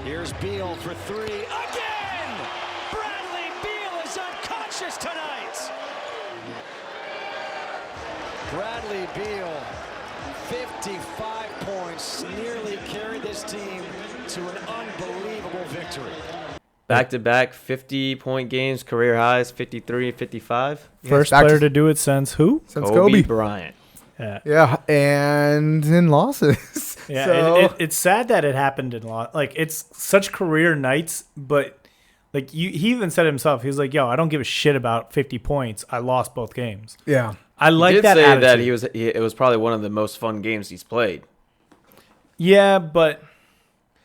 Here's Beal for three again. Bradley Beal is unconscious tonight. Bradley Beal, 55 points, nearly carried this team to an unbelievable victory. Back-to-back 50-point games, career highs, 53 and 55. First player to do it since who? Since Kobe Bryant. Yeah, and in losses. Yeah, so, it's sad that it happened in loss. Like, it's such career nights, but like he even said himself, he was like, "Yo, I don't give a shit about 50 points. I lost both games." yeah. I like He did that say attitude. that it was probably one of the most fun games he's played. Yeah, but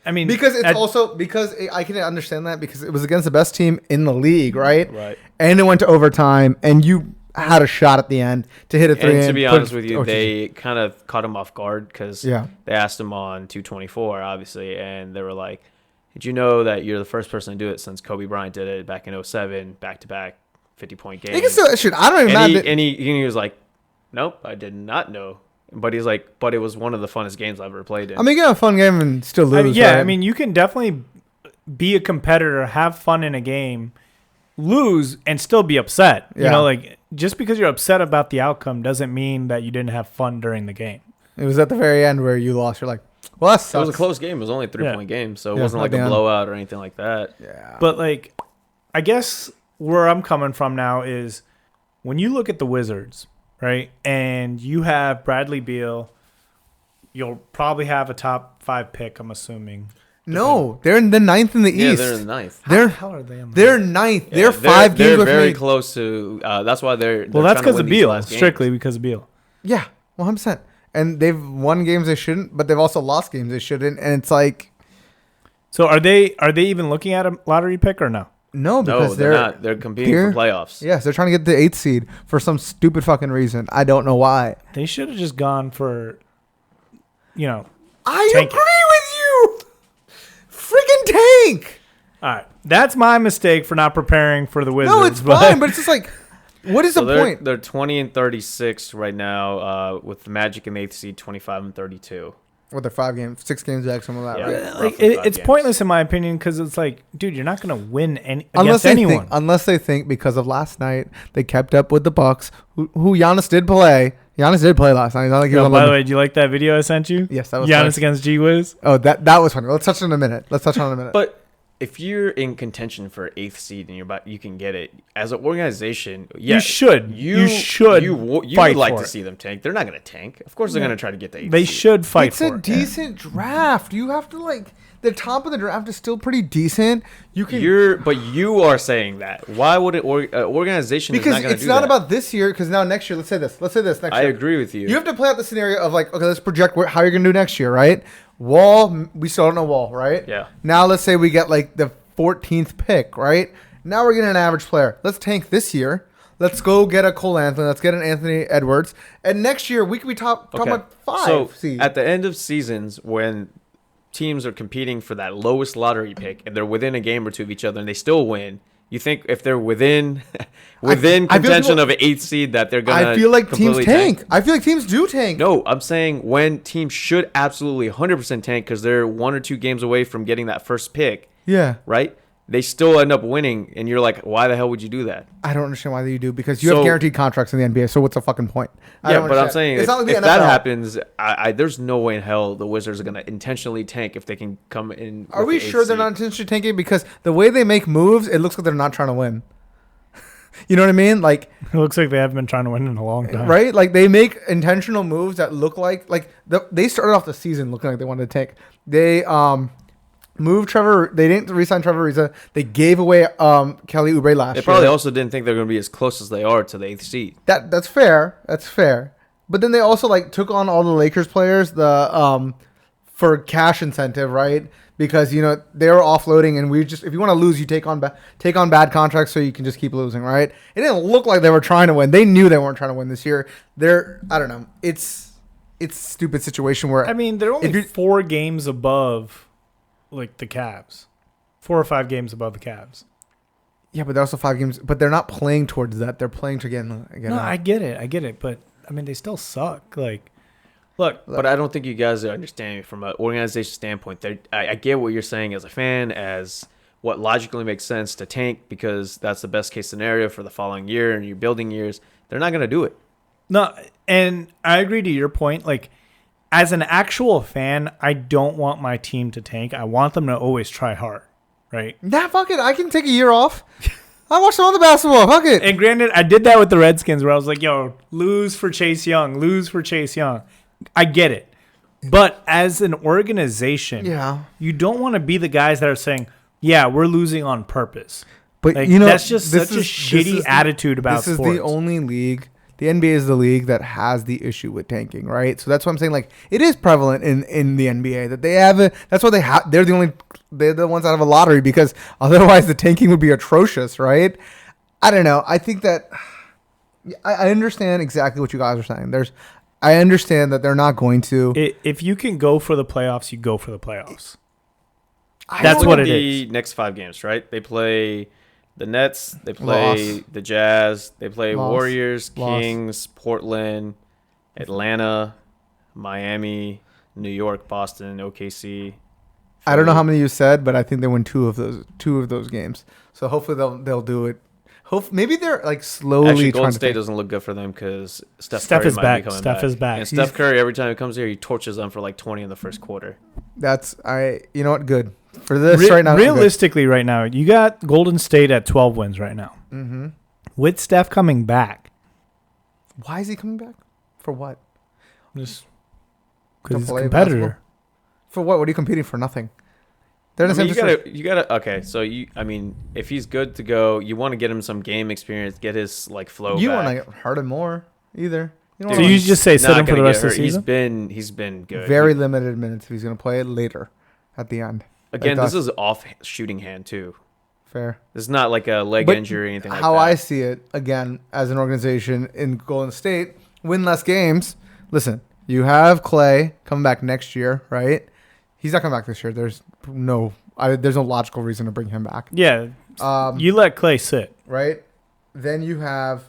I mean, Because I can understand that because it was against the best team in the league, right? Right. And it went to overtime, and you had a shot at the end to hit a three. And to be honest with you, they kind of caught him off guard because Yeah. they asked him on 224, obviously, and they were like, "Did you know that you're the first person to do it since Kobe Bryant did it back in 07, back-to-back 50-point games?" They can still shoot. I don't even know. And he was like, "Nope, I did not know." But he's like, "But it was one of the funnest games I've ever played in." I mean, you can have a fun game and still lose. yeah, right? I mean, you can definitely be a competitor, have fun in a game, lose, and still be upset. Yeah. You know, like just because you're upset about the outcome doesn't mean that you didn't have fun during the game. It was at the very end where you lost. You're like, well, that sucks. It was a close game. It was only a 3-point game, so it wasn't like a blowout or anything like that. Yeah. But like, I guess where I'm coming from now is when you look at the Wizards, right, and you have Bradley Beal, you'll probably have a top 5 pick, I'm assuming. No, they're in the 9th in the Yeah, East. they're in the ninth. How the hell are they on They're 9th. Yeah, they're 5 games They're with very me. close to. That's why they're. Well, that's because of Beal, Beal. strictly because of Beal. Yeah, 100%. And they've won games they shouldn't, but they've also lost games they shouldn't. And it's like, So are they even looking at a lottery pick or no? no, because No, they're not. They're competing for playoffs. Yes, they're trying to get the 8th seed for some stupid fucking reason. I don't know why. They should have just gone for, I Tank it. agree with you. Freaking tank. All right. That's my mistake for not preparing for the Wizards. No, it's fine, but it's just like, what is So the point? they're 20 and 36 right now, with the Magic in the 8th seed, 25 and 32. With their 5 games, 6 games back, some of that, Yeah. right? like, roughly 5 it's games. pointless in my opinion because it's like, dude, you're not going to win Unless against anyone. unless they think because of last night they kept up with the Bucks, who Giannis did play. Giannis did play last night. It's not like he was Yo, on by the limit. way, do you like that video I sent you? Yes, that was Giannis funny. against G Wiz. Oh, that was funny. Let's touch on it in a minute. But if you're in contention for 8th seed and you can get it as an organization, yeah, You should. You should You fight would like for to it. see them tank. They're not going to tank. Of course, they're going to try to get the 8th They seed. should fight it's for a it. decent draft. You have to the top of the draft is still pretty decent. You can But you are saying that. Why would an organization because is not going to it's do not that? about this year. Because now next year, let's say this next year. I agree with you. You have to play out the scenario of like, okay, let's project how you're gonna do next year, right? Wall, we still don't know Wall, right? Yeah. Now let's say we get like the 14th pick, right? Now we're getting an average player. Let's tank this year. Let's go get a Cole Anthony. Let's get an Anthony Edwards. And next year we could be top like 5 So seed. at the end of seasons, when teams are competing for that lowest lottery pick and they're within a game or two of each other and they still win, you think if they're within I feel contention people- of an 8th seed that they're gonna? I feel like teams completely tank. I feel like teams do tank. No, I'm saying when teams should absolutely 100% tank because they're 1 or 2 games away from getting that first pick, Yeah. right? They still end up winning, and you're like, why the hell would you do that? I don't understand why you do because you have So- guaranteed contracts in the NBA. So what's the fucking point? I Yeah, don't but I'm understand. saying It's if, not like the if that NFL. happens, there's no way in hell the Wizards are going to intentionally tank if they can come in. Are with we the 8th sure they're seed. not intentionally tanking? Because the way they make moves, it looks like they're not trying to win. You know what I mean? Like, It looks like they haven't been trying to win in a long time. right? Like they make intentional moves that look like they started off the season looking like they wanted to tank. They moved Trevor. They didn't re-sign Trevor Ariza. They gave away Kelly Oubre last They year. probably also didn't think they're going to be as close as they are to the 8th seed. That's fair. That's fair. But then they also took on all the Lakers players for cash incentive, right? Because they were offloading, and if you want to lose, you take on bad contracts so you can just keep losing, right? It didn't look like they were trying to win. They knew they weren't trying to win this year. I don't know. It's a stupid situation where I mean, they're only 4 games above, the Cavs, 4 or 5 games above the Cavs. Yeah, but they're also 5 games. But they're not playing towards that. They're playing to get No, I get it, but I mean, they still suck. Look, But I don't think you guys are understanding from an organization standpoint. I get what you're saying as a fan, as what logically makes sense to tank because that's the best case scenario for the following year and your building years. They're not going to do it. no, and I agree to your point. Like, as an actual fan, I don't want my team to tank. I want them to always try hard, right? Nah, fuck it. I can take a year off. I watch some other basketball. Fuck it. And granted, I did that with the Redskins where I was like, yo, lose for Chase Young, lose for Chase Young. I get it. But as an organization, Yeah. you don't want to be the guys that are saying, yeah, we're losing on purpose. But Like, you know, that's just this such a is- shitty this is the- attitude about This sports. is the only league. The NBA is the league that has the issue with tanking, right? So that's what I'm saying. Like, it is prevalent in the NBA that they have it. That's why they're the ones out of a lottery because otherwise the tanking would be atrocious, right? I don't know. I think that I understand exactly what you guys are saying. I understand that they're not going to. If you can go for the playoffs, you go for the playoffs. I That's don't- what Look it at is. the next 5 games, right? They play the Nets, they play Loss. the Jazz, they play Loss. Warriors, Loss. Kings, Portland, Atlanta, Miami, New York, Boston, OKC. I don't know how many you said, but I think they win two of those games. So hopefully they'll do it. Maybe they're like slowly Actually, trying Golden to State tank. doesn't look good for them because Steph Steph Curry is might back. be coming Steph back. is back. And Steph Curry, every time he comes here, he torches them for like 20 in the first quarter. You know what? Good for this right now. Realistically, right now, you got Golden State at 12 wins right now. Mm-hmm. With Steph coming back. Why is he coming back? For what? Just To because he's a play competitor. basketball? For what? What are you competing for? Nothing. They're in the I mean, same you gotta. Okay, so if he's good to go, you want to get him some game experience, get his like flow. You back. want to hurt him more either. You don't So wanna- you just say sit Not him for gonna the get rest of the hurt. season? He's been good. very limited minutes if he's going to play it later at the end. Again, Like this that's is off shooting hand too. fair. This is not like a leg But injury or anything like How that. I see it, again, as an organization in Golden State, win less games. Listen, you have Clay coming back next year, right? He's not coming back this year. There's no logical reason to bring him back. Yeah. Um, You let Clay sit. right? Then you have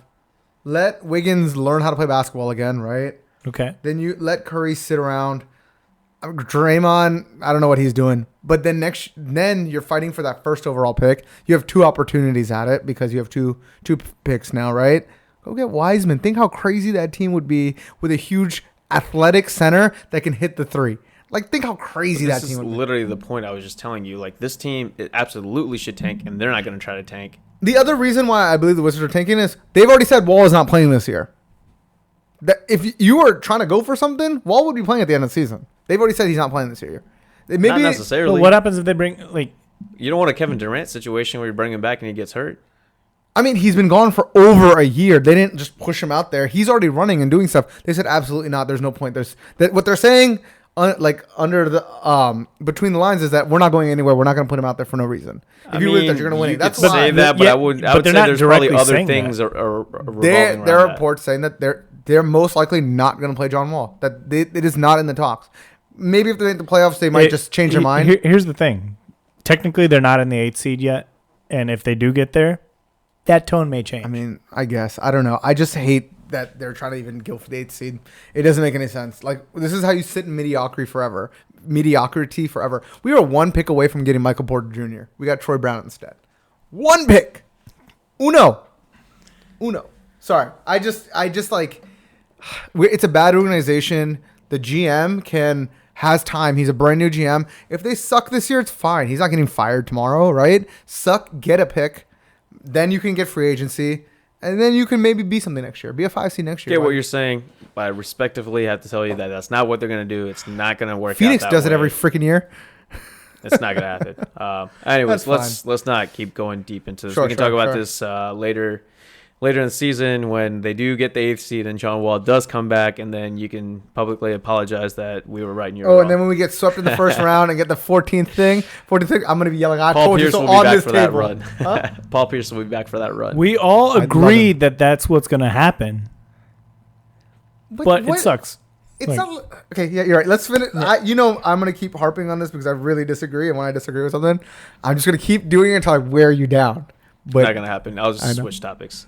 let Wiggins learn how to play basketball again, right? Okay. Then you let Curry sit around. Draymond, I don't know what he's doing. But then you're fighting for that first overall pick. You have 2 opportunities at it because you have two picks now, right? Go get Wiseman. Think how crazy that team would be with a huge athletic center that can hit the 3. Like, think how crazy that This team is would be. literally the point I was just telling you. Like, this team it absolutely should tank, and they're not going to try to tank. The other reason why I believe the Wizards are tanking is they've already said Wall is not playing this year. That if you were trying to go for something, Wall would be playing at the end of the season. They've already said he's not playing this year. Maybe Not necessarily. Well, what happens if they bring You don't want a Kevin Durant situation where you bring him back and he gets hurt. I mean, he's been gone for over a year. They didn't just push him out there. He's already running and doing stuff. They said absolutely not. There's no point. What they're saying, under the between the lines, is that we're not going anywhere. We're not going to put him out there for no reason. If you win, that you're going to win. You That's could say why. that, but Yeah, I would but they're say not there's probably directly other saying things that. are revolving There around are that. reports saying that they're most likely not going to play John Wall. That it is not in the talks. Maybe if they make the playoffs, they might just change their mind. Here's the thing. Technically, they're not in the 8th seed yet. And if they do get there, that tone may change. I mean, I guess. I don't know. I just hate that they're trying to even go for the 8th seed. It doesn't make any sense. Like, this is how you sit in mediocrity forever. We were 1 pick away from getting Michael Porter Jr. We got Troy Brown instead. 1 pick. Uno. Sorry. I just like, it's a bad organization. The GM has time. He's a brand new GM. If they suck this year, it's fine. He's not getting fired tomorrow, right? Suck, get a pick. Then you can get free agency. And then you can maybe be something next year. Be a 5 seed next year. Get what you're saying, but I respectively have to tell you that that's not what they're going to do. It's not going to work Phoenix out that does it way. every freaking year. It's not going to happen. Anyways, That's let's not keep going deep into this. Sure, We can talk about sure. this later in the season when they do get the 8th seed and John Wall does come back, and then you can publicly apologize that we were right and you were Oh, wrong. and then when we get swept in the first round and get the 14th thing, I'm going to be yelling, I Paul told you Pierce so will be on back this for that table. run. Huh? Paul Pierce will be back for that run. we all love agreed that that's what's going to happen. But what- it sucks. It's Like- not okay. Yeah, you're right. Let's finish. I'm gonna keep harping on this because I really disagree, and when I disagree with something, I'm just gonna keep doing it until I wear you down. But not going to happen. I'll I just know. switch topics.